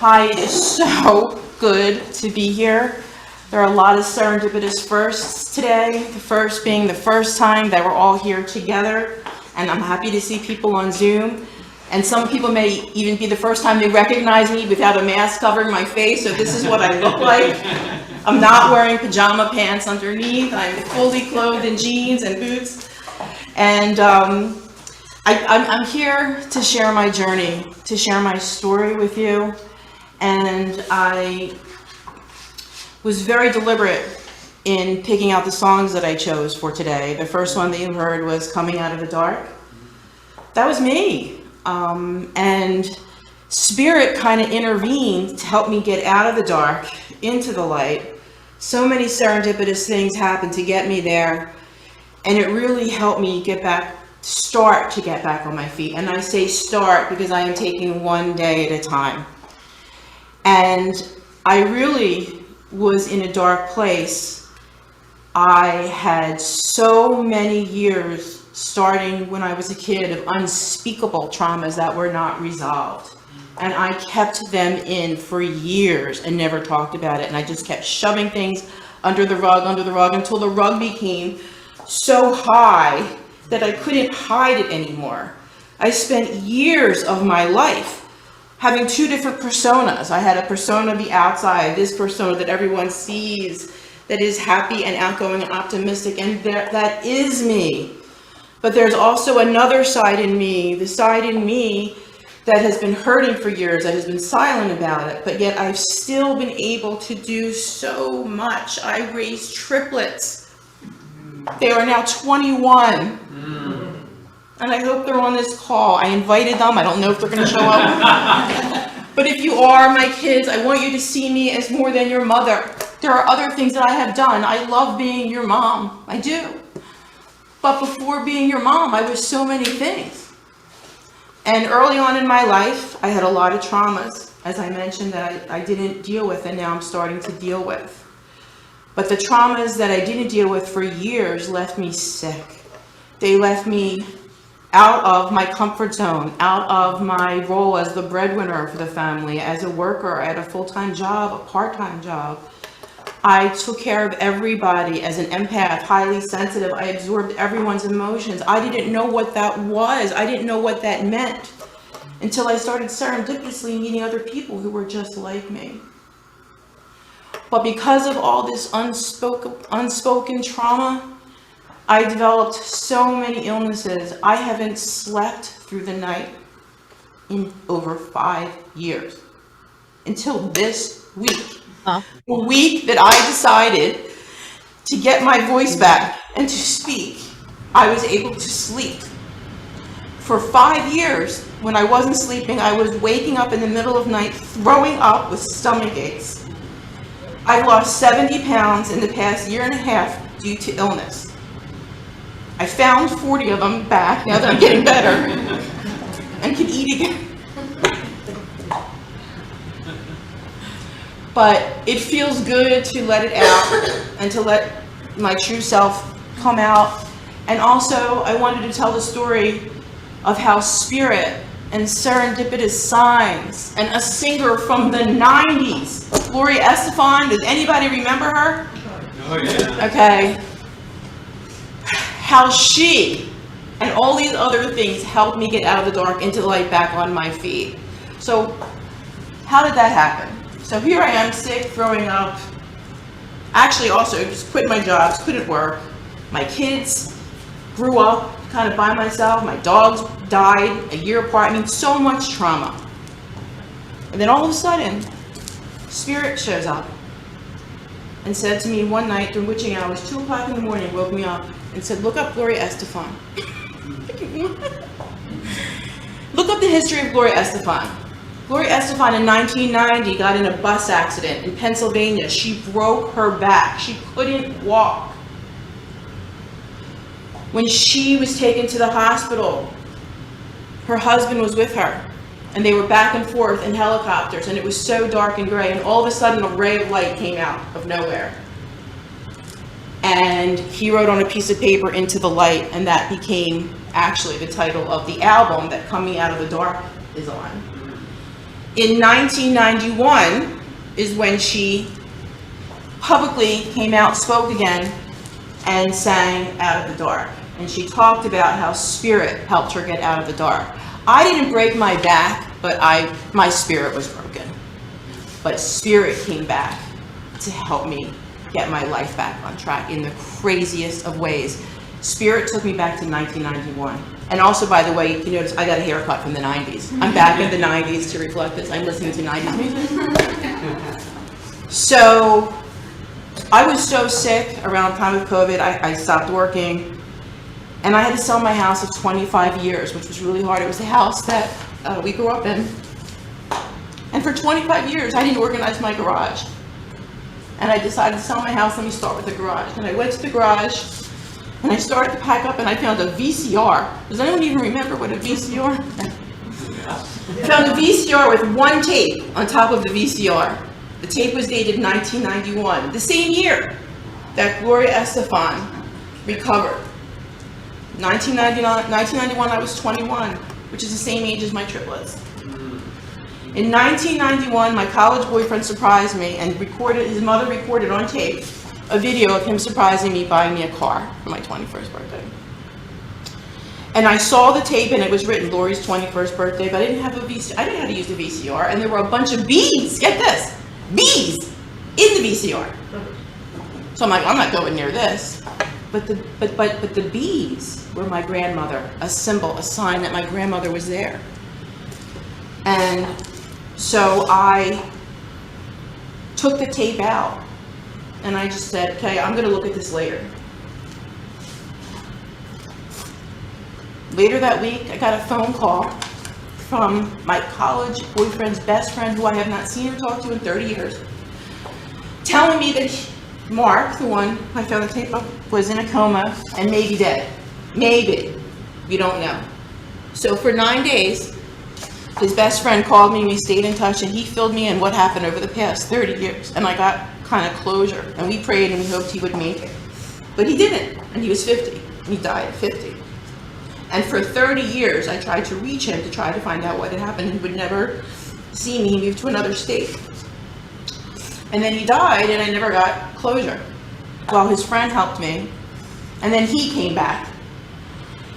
Hi, it is so good to be here. There are a lot of serendipitous firsts today. The first being the first time that we're all here together, and I'm happy to see people on Zoom. And some people may even be the first time they recognize me without a mask covering my face, so this is what I look like. I'm not wearing pajama pants underneath. I'm fully clothed in jeans and boots. And I'm here to share my journey, to share my story with you. And I was very deliberate in picking out the songs that I chose for today. The first one that you heard was Coming Out of the Dark. That was me. And Spirit kind of intervened to help me get out of the dark into the light. So many serendipitous things happened to get me there. And it really helped me start to get back on my feet. And I say start because I am taking one day at a time. And I really was in a dark place. I had so many years, starting when I was a kid, of unspeakable traumas that were not resolved. And I kept them in for years and never talked about it. And I just kept shoving things under the rug, until the rug became so high that I couldn't hide it anymore. I spent years of my life having two different personas. I had a persona on the outside, this persona that everyone sees, that is happy and outgoing and optimistic, and that is me. But there's also another side in me, the side in me that has been hurting for years, that has been silent about it, but yet I've still been able to do so much. I raised triplets. They are now 21. And I hope they're on this call. I invited them. I don't know if they're going to show up. But if you are my kids, I want you to see me as more than your mother. There are other things that I have done. I love being your mom. I do. But before being your mom, I was so many things. And early on in my life, I had a lot of traumas, as I mentioned, that I didn't deal with, and now I'm starting to deal with. But the traumas that I didn't deal with for years left me sick. They left me out of my comfort zone, out of my role as the breadwinner for the family, as a worker at a full-time job, a part-time job. I took care of everybody as an empath, highly sensitive. I absorbed everyone's emotions. I didn't know what that was. I didn't know what that meant until I started serendipitously meeting other people who were just like me. But because of all this unspoken trauma, I developed so many illnesses. I haven't slept through the night in over 5 years. Until this week. The week that I decided to get my voice back and to speak, I was able to sleep. For 5 years, when I wasn't sleeping, I was waking up in the middle of the night, throwing up with stomach aches. I lost 70 pounds in the past year and a half due to illness. I found 40 of them back now that I'm getting better and can eat again. But it feels good to let it out and to let my true self come out. And also, I wanted to tell the story of how Spirit and serendipitous signs and a singer from the 90s, Gloria Estefan, does anybody remember her? Oh yeah. Okay. How she and all these other things helped me get out of the dark into the light, back on my feet. So how did that happen? So here I am, sick, throwing up. Actually also just quit my jobs, couldn't work. My kids grew up kind of by myself. My dogs died a year apart. I mean, so much trauma. And then all of a sudden, Spirit shows up and said to me one night during witching hours, 2 o'clock in the morning, woke me up and said, look up Gloria Estefan. Look up the history of Gloria Estefan. Gloria Estefan in 1990 got in a bus accident in Pennsylvania. She broke her back. She couldn't walk. When she was taken to the hospital, her husband was with her, and they were back and forth in helicopters, and it was so dark and gray, and all of a sudden a ray of light came out of nowhere. And he wrote on a piece of paper, "Into the Light," and that became actually the title of the album that Coming Out of the Dark is on. In 1991 is when she publicly came out, spoke again, and sang Out of the Dark. And she talked about how spirit helped her get out of the dark. I didn't break my back, but my spirit was broken. But spirit came back to help me get my life back on track in the craziest of ways. Spirit took me back to 1991. And also, by the way, you notice I got a haircut from the 90s. I'm back in the 90s to reflect this. I'm listening to 90s music. So I was so sick around the time of COVID, I stopped working. And I had to sell my house of 25 years, which was really hard. It was the house that we grew up in. And for 25 years, I didn't organize my garage. And I decided to sell my house. Let me start with the garage. And I went to the garage, and I started to pack up, and I found a VCR. Does anyone even remember what a VCR? I found a VCR with one tape on top of the VCR. The tape was dated 1991, the same year that Gloria Estefan recovered. 1991, I was 21, which is the same age as my triplets. In 1991, my college boyfriend surprised me and his mother recorded on tape a video of him surprising me buying me a car for my 21st birthday. And I saw the tape and it was written Lori's 21st birthday, but I didn't have a VCR. I didn't know how to use the VCR, and there were a bunch of bees, get this, bees in the VCR. So I'm like, I'm not going near this. But the bees were my grandmother, a symbol, a sign that my grandmother was there. And so I took the tape out and I just said, okay, I'm gonna look at this later. Later that week, I got a phone call from my college boyfriend's best friend, who I have not seen or talked to in 30 years, telling me that Mark, the one I found the tape of, was in a coma and maybe dead. Maybe. We don't know. So for 9 days, his best friend called me, we stayed in touch, and he filled me in what happened over the past 30 years. And I got kind of closure, and we prayed and we hoped he would make it. But he didn't, and he was 50, and he died at 50. And for 30 years, I tried to reach him to try to find out what had happened. He would never see me. He moved to another state. And then he died, and I never got closure. Well, his friend helped me, and then he came back.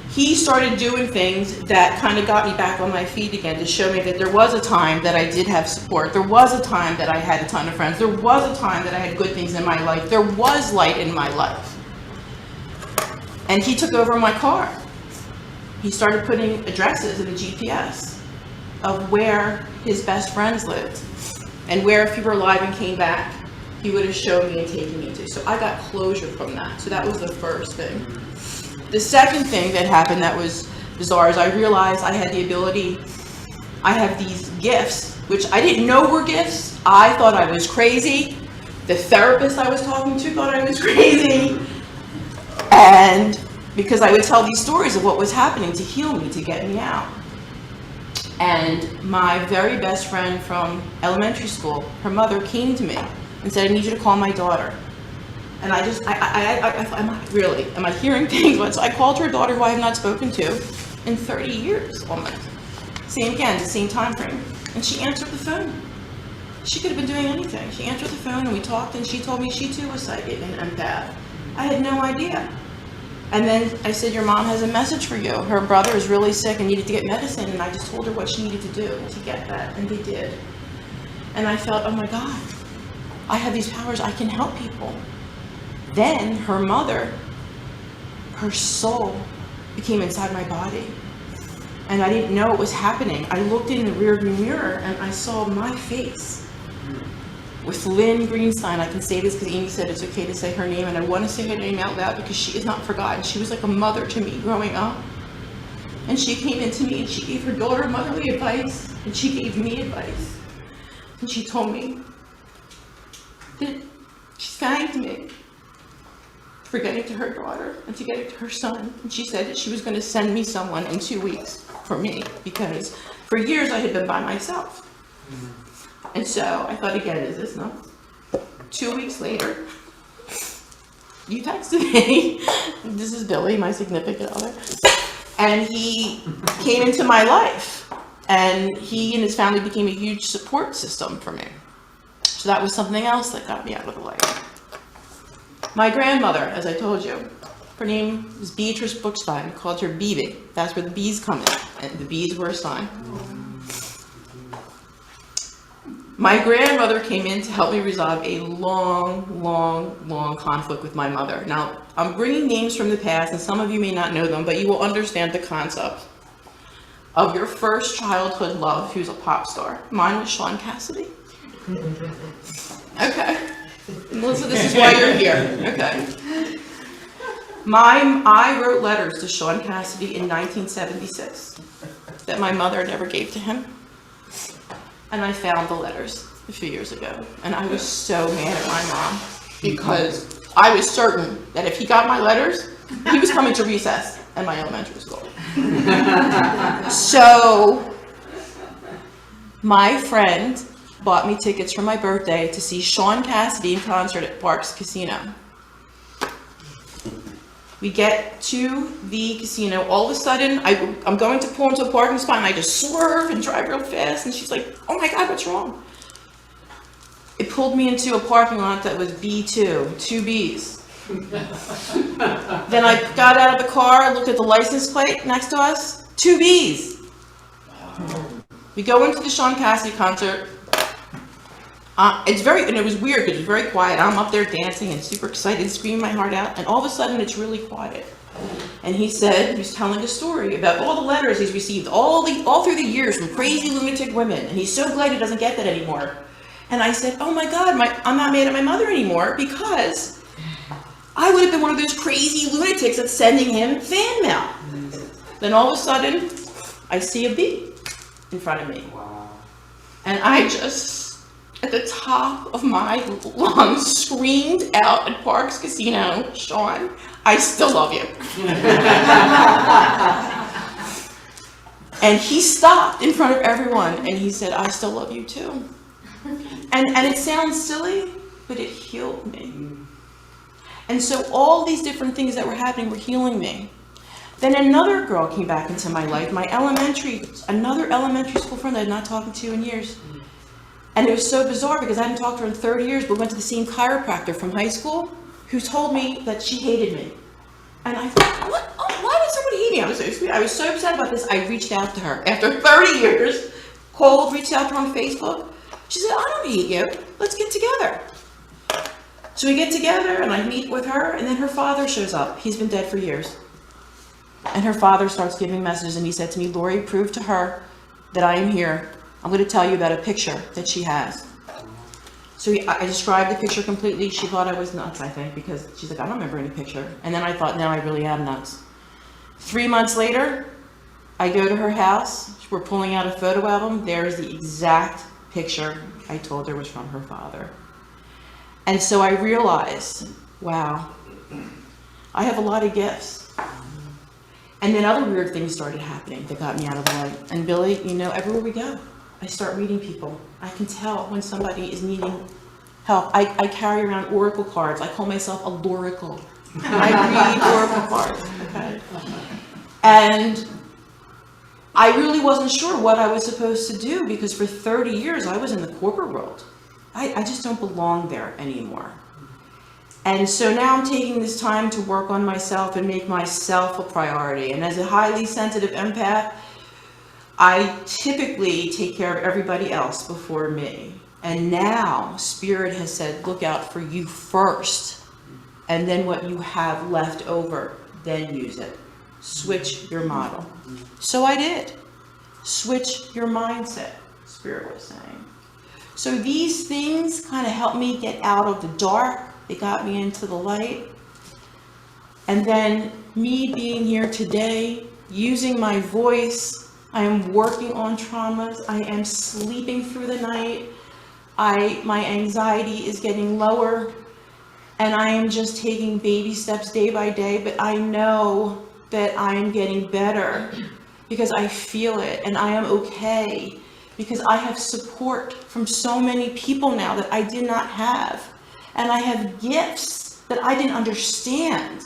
He started doing things that kind of got me back on my feet again, to show me that there was a time that I did have support. There was a time that I had a ton of friends. There was a time that I had good things in my life. There was light in my life. And he took over my car. He started putting addresses in the GPS of where his best friends lived, and where, if he were alive and came back, he would have showed me and taken me to. So I got closure from that. So that was the first thing. The second thing that happened that was bizarre is I realized I had the ability, I have these gifts, which I didn't know were gifts. I thought I was crazy. The therapist I was talking to thought I was crazy. And because I would tell these stories of what was happening to heal me, to get me out. And my very best friend from elementary school, her mother came to me and said, I need you to call my daughter. And I just, am I hearing things? So I called her daughter, who I have not spoken to in 30 years almost. Same again, the same time frame. And she answered the phone. She could have been doing anything. She answered the phone and we talked, and she told me she too was psychic and empath. I had no idea. And then I said, your mom has a message for you. Her brother is really sick and needed to get medicine, and I just told her what she needed to do to get that, and they did. And I felt, oh my God, I have these powers, I can help people. Then her mother, her soul became inside my body. And I didn't know it was happening. I looked in the rearview mirror and I saw my face with Lynn Greenstein. I can say this because Amy said it's okay to say her name, and I want to say her name out loud because she is not forgotten. She was like a mother to me growing up. And she came into me and she gave her daughter motherly advice, and she gave me advice. And she told me that she thanked me for getting to her daughter and to getting to her son. And she said that she was going to send me someone in 2 weeks for me, because for years I had been by myself. And so I thought, again, is this enough? 2 weeks later, you texted me. This is Billy, my significant other. And he came into my life. And he and his family became a huge support system for me. So that was something else that got me out of the light. My grandmother, as I told you, her name was Beatrice Buchstein. We called her Bibi. That's where the bees come in, and the bees were a sign. My grandmother came in to help me resolve a long conflict with my mother. Now, I'm bringing names from the past, and some of you may not know them, but you will understand the concept of your first childhood love who's a pop star. Mine was Sean Cassidy. Okay. Melissa, this is why you're here. Okay. I wrote letters to Sean Cassidy in 1976 that my mother never gave to him. And I found the letters a few years ago. And I was so mad at my mom because I was certain that if he got my letters, he was coming to recess at my elementary school. So my friend bought me tickets for my birthday to see Sean Cassidy in concert at Parks Casino. We get to the casino. All of a sudden, I'm going to pull into a parking spot, and I just swerve and drive real fast. And she's like, "Oh my God, what's wrong?" It pulled me into a parking lot that was B2, two Bs. Then I got out of the car, looked at the license plate next to us, two Bs. We go into the Sean Cassidy concert. And it was weird because it was very quiet. I'm up there dancing and super excited, screaming my heart out, and all of a sudden it's really quiet. And he said, he's telling a story about all the letters he's received all through the years from crazy lunatic women, and he's so glad he doesn't get that anymore. And I said, "Oh my God, I'm not mad at my mother anymore because I would have been one of those crazy lunatics that's sending him fan mail." Then all of a sudden, I see a bee in front of me. And I just, at the top of my lungs, screamed out at Parks Casino, "Sean, I still love you." And he stopped in front of everyone and he said, "I still love you too." And it sounds silly, but it healed me. And so all these different things that were happening were healing me. Then another girl came back into my life, another elementary school friend I had not talked to in years. And it was so bizarre because I hadn't talked to her in 30 years, but went to the same chiropractor from high school who told me that she hated me. And I thought, what? Oh, why would somebody hate me? I was so upset about this, I reached out to her. After 30 years, reached out to her on Facebook. She said, "I don't hate you. Let's get together." So we get together and I meet with her, and then her father shows up. He's been dead for years. And her father starts giving messages, and he said to me, "Lori, prove to her that I am here. I'm going to tell you about a picture that she has." So I described the picture completely. She thought I was nuts, I think, because she's like, "I don't remember any picture." And then I thought, no, I really am nuts. 3 months later, I go to her house. We're pulling out a photo album. There's the exact picture I told her was from her father. And so I realized, wow, I have a lot of gifts. And then other weird things started happening that got me out of the light. And Billy, everywhere we go, I start reading people. I can tell when somebody is needing help. I carry around oracle cards. I call myself a Lorical. I read oracle cards, okay? And I really wasn't sure what I was supposed to do because for 30 years I was in the corporate world. I just don't belong there anymore. And so now I'm taking this time to work on myself and make myself a priority. And as a highly sensitive empath, I typically take care of everybody else before me. And now Spirit has said, look out for you first. And then what you have left over, then use it. Switch your model. So I did. Switch your mindset, Spirit was saying. So these things kind of helped me get out of the dark. They got me into the light. And then me being here today, using my voice, I am working on traumas. I am sleeping through the night. My anxiety is getting lower. And I am just taking baby steps day by day. But I know that I am getting better because I feel it and I am okay because I have support from so many people now that I did not have. And I have gifts that I didn't understand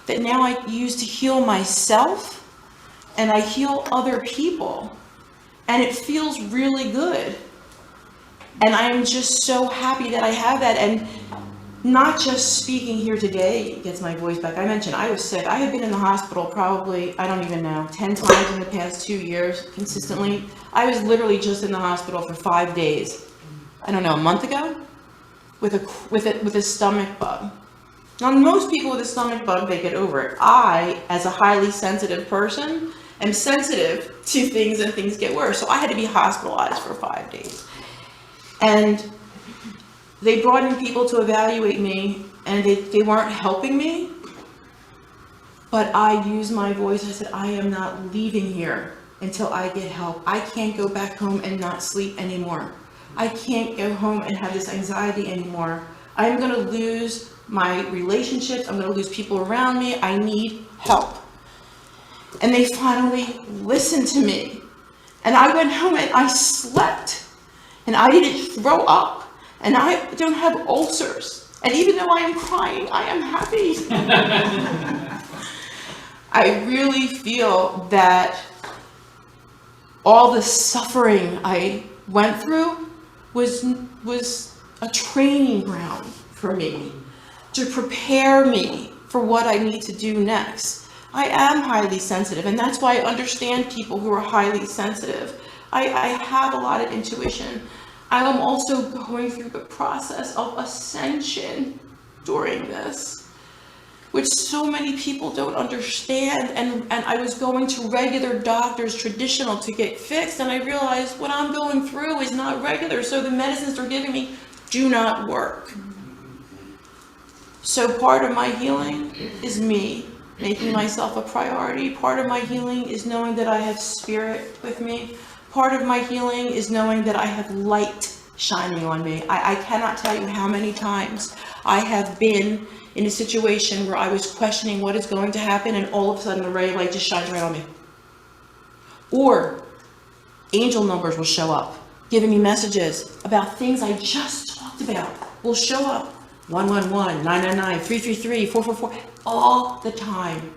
that now I use to heal myself and I heal other people. And it feels really good. And I am just so happy that I have that. And not just speaking here today gets my voice back. I mentioned I was sick. I had been in the hospital probably, I don't even know, 10 times in the past 2 years consistently. I was literally just in the hospital for 5 days. I don't know, a month ago with a stomach bug. Now, most people with a stomach bug, they get over it. I, as a highly sensitive person, am sensitive to things and things get worse. So I had to be hospitalized for 5 days. And they brought in people to evaluate me, and they weren't helping me. But I used my voice. I said, I am not leaving here until I get help. I can't go back home and not sleep anymore. I can't go home and have this anxiety anymore. I'm going to lose my relationships. I'm going to lose people around me. I need help. And they finally listened to me. And I went home and I slept. And I didn't throw up. And I don't have ulcers. And even though I am crying, I am happy. I really feel that all the suffering I went through was a training ground for me, to prepare me for what I need to do next. I am highly sensitive, and that's why I understand people who are highly sensitive. I have a lot of intuition. I am also going through the process of ascension during this, which so many people don't understand. And I was going to regular doctors, traditional, to get fixed, and I realized what I'm going through is not regular, so the medicines they're giving me do not work. So part of my healing is me making myself a priority. Part of my healing is knowing that I have spirit with me. Part of my healing is knowing that I have light shining on me. I cannot tell you how many times I have been in a situation where I was questioning what is going to happen, and all of a sudden the ray of light just shines right on me. Or angel numbers will show up, giving me messages about things I just talked about will show up. 111, 999, 333, 444, all the time.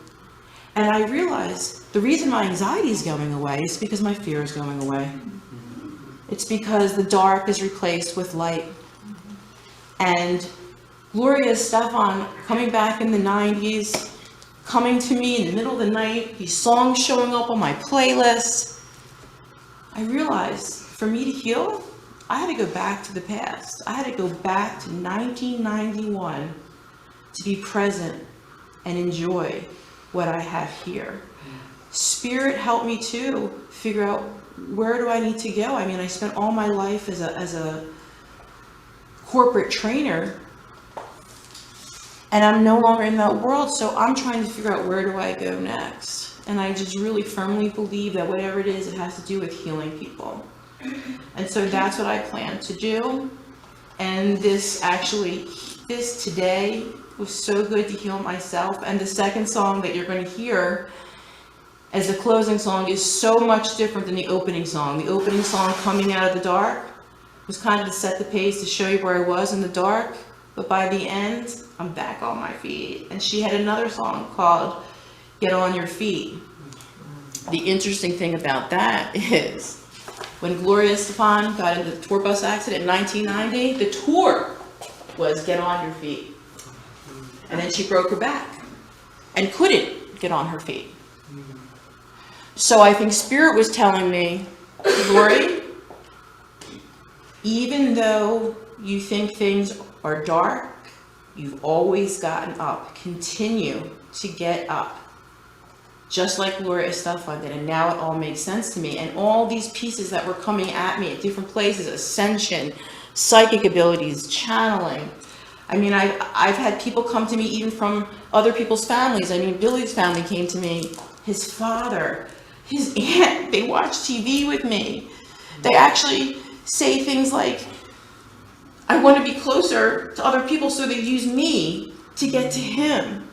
And I realized the reason my anxiety is going away is because my fear is going away. It's because the dark is replaced with light. And Gloria Estefan, coming back in the 90s, coming to me in the middle of the night, these songs showing up on my playlist, I realized for me to heal, I had to go back to the past. I had to go back to 1991 to be present and enjoy what I have here. Spirit helped me too figure out, where do I need to go? I mean, I spent all my life as a corporate trainer, and I'm no longer in that world, so I'm trying to figure out, where do I go next? And I just really firmly believe that whatever it is, it has to do with healing people. And so that's what I plan to do. And this today was so good to heal myself. And the second song that you're going to hear as the closing song is so much different than the opening song. The opening song, Coming Out of the Dark, was kind of to set the pace, to show you where I was in the dark. But by the end, I'm back on my feet. And she had another song called Get On Your Feet. The interesting thing about that is, when Gloria Estefan got into the tour bus accident in 1990, the tour was Get On Your Feet. And then she broke her back and couldn't get on her feet. So I think Spirit was telling me, Lori, even though you think things are dark, you've always gotten up. Continue to get up. Just like Gloria Estefan did, and now it all makes sense to me. And all these pieces that were coming at me at different places, ascension, psychic abilities, channeling. I mean, I've had people come to me even from other people's families. I mean, Billy's family came to me, his father, his aunt, they watch TV with me. They actually say things like, I want to be closer to other people, so they use me to get to him.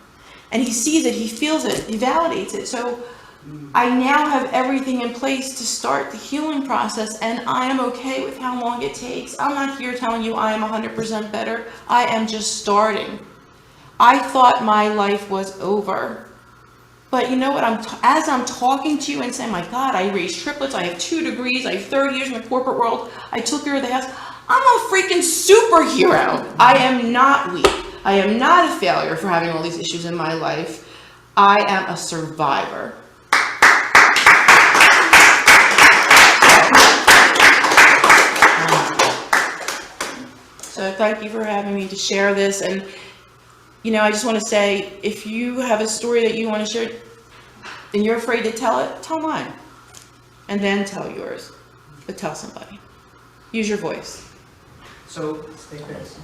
And he sees it, he feels it, he validates it. So I now have everything in place to start the healing process, and I am okay with how long it takes. I'm not here telling you I am 100% better. I am just starting. I thought my life was over, But you know what? As I'm talking to you and saying, my God, I raised triplets, I have 2 degrees, I have 30 years in the corporate world, I took care of the house. I'm a freaking superhero. I am not weak. I am not a failure for having all these issues in my life. I am a survivor. So thank you for having me to share this. And, you know, I just want to say, if you have a story that you want to share and you're afraid to tell it, tell mine. And then tell yours. But tell somebody. Use your voice. So, take this.